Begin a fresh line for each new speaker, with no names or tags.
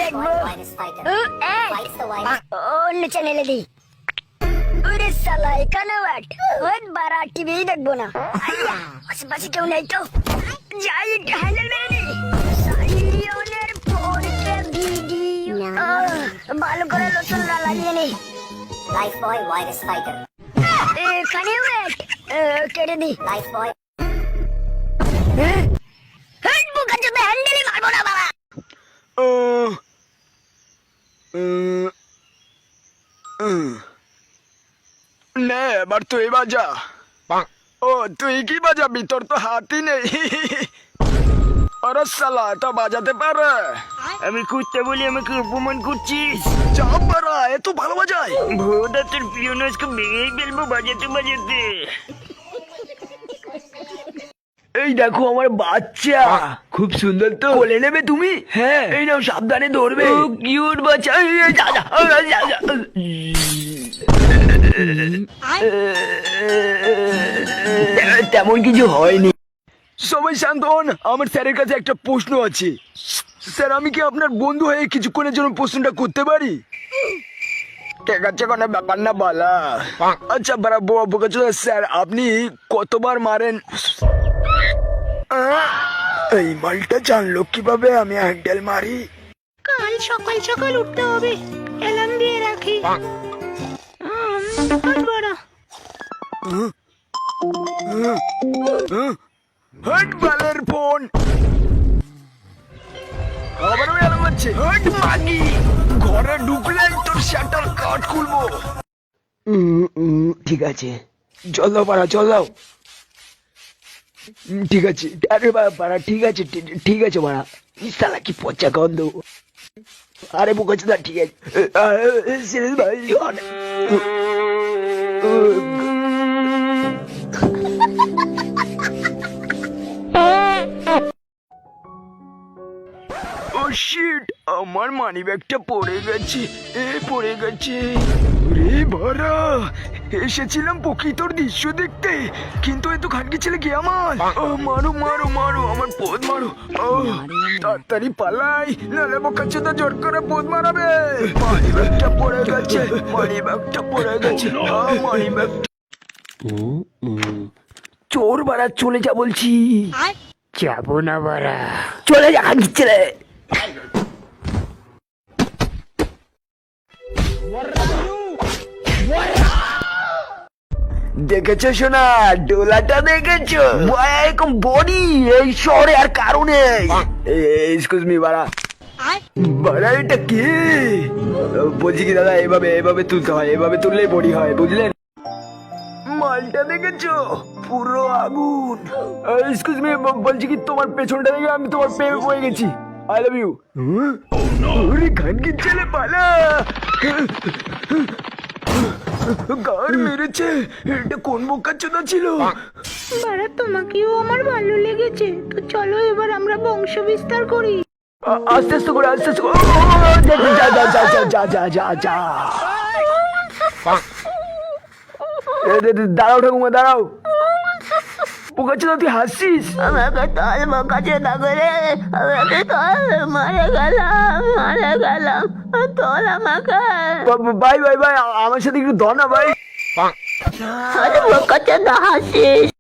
দেখবো। অন্য চ্যানেলে দি। ওরে শালা এখানে ওয়াট ওই বারা টিভি দেখবো না। আশেপাশে কেউ নেই তো, যাই একটু হ্যান্ডেল মেরে নি। সাইলিয়নের ফোনতে ভিডিও ভালো করে লোচনটা লাগিয়ে নি। লাইফ বয় ভাইরাস ফাইটার এখানে ওয়েট কেটে দি। লাইফ বয় হেড বুকা চোদা হ্যান্ডেলই মারবো না বাবা।
নে এবার তুই বাজা। ও তুই কি বাজাবি? তোর তো হাতই নেই। আরে শালা এটা বাজাতে পারে?
আমি কুত্তা বলি আমাকে অপমান করছিস?
চাপ বাড়া, এত ভালো বাজায়।
ভোদা তোর প্রিয় নাচকে ভেঙেই ফেলবো বাজাতে বাজাতে।
এই দেখো আমার বাচ্চা, খুব সুন্দর তো। কোলে নেবে তুমি? হ্যাঁ। এই নাও, সাবধানে ধরবে।
কিউট বাচ্চা।
তেমন কিছু হয়নি। সবাই শান্ত হন, আমার স্যারের কাছে একটা প্রশ্ন আছে। স্যার, আমি কি আপনার বন্ধু হয়ে কিছুক্ষণের জন্য প্রশ্নটা করতে পারি? ঠিক আছে, কোনো ব্যাপার না, বলা। আচ্ছা বারা বোকাচোদা স্যার, আপনি কতবার মারেন? এই মালটা জানলো কিভাবে আমি হ্যান্ডেল মারি?
কাল সকাল সকাল উঠতে হবে, অ্যালার্ম দিয়ে রাখি।
হট বালের ফোন, আবার ওই অ্যালার্ম হচ্ছে। হট মাগি, ঘরে ঢুকলেই তোর শাটার কাট খুলবো। ঠিক আছে, জল দাও পাড়া, জল দাও। ঠিক আছে, আরে বাড়া, ঠিক আছে ঠিক আছে বাড়া। শালা কি পচা গন্ধ। আরে বোকাচোদা, ঠিক আছে সিরিজ ভাই। ও শিট, আমার মানি ব্যাগটা পড়ে গেছে। পড়ে গেছে রে ভরা। এসেছিলাম প্রকৃতর দৃশ্য দেখতে, কিন্তু এ তো খানকি ছেলে কি আমার। মারো মারো মারো, আমার পদ মারো। তাড়াতাড়ি পালাই, নালে বোকাচোদা জোর করে পদ মারাবে। মানি ব্যাগটা পড়ে গেছে, মানি ব্যাগটা পড়ে গেছে। Money bag. চোর বাড়া, চলে যা বলছি।
যাবো না বাড়া।
চলে যা খানকি ছেলে। দেখেছো শোনা, ডোলাটা দেখেছো? এরকম বডি এই শহরে আর কারণে। এক্সকিউজ মি বাড়া, বাড়া এটা কি? বলছি কি দাদা, এভাবে এভাবে তুলতে হয়, এভাবে তুললেই বডি হয়, বুঝলেন? মালটা দেখেছো? পুরো আগুন। এক্সকিউজ মি, বলছি কি তোমার পেছনটা দেখে আমি তোমার প্রেমে পড়ে গেছি। I love you. ওরে খানকি ছেলে পালা, গার মেরেছে। এটা কোন বোকাচোদা ছিল?
বাড়া, তোমাকেও আমার ভালো লেগেছে, তো চলো এবার আমরা বংশ বিস্তার করি।
আস্তে আস্তে করে, আস্তে আস্তে করে। যা যা যা যা যা যা যা যা। দাঁড়াও ঠাকুমা, দাঁড়াও। বোকাচোদা তুই হাসছিস?
আমাকে তোর বোকাচোদা করে, আমাকে তোর, মারা গেলাম তোর আমাকে।
ভাই ভাই ভাই, আমার সাথে একটু দ না ভাই।
বোকাচোদা হাসিস।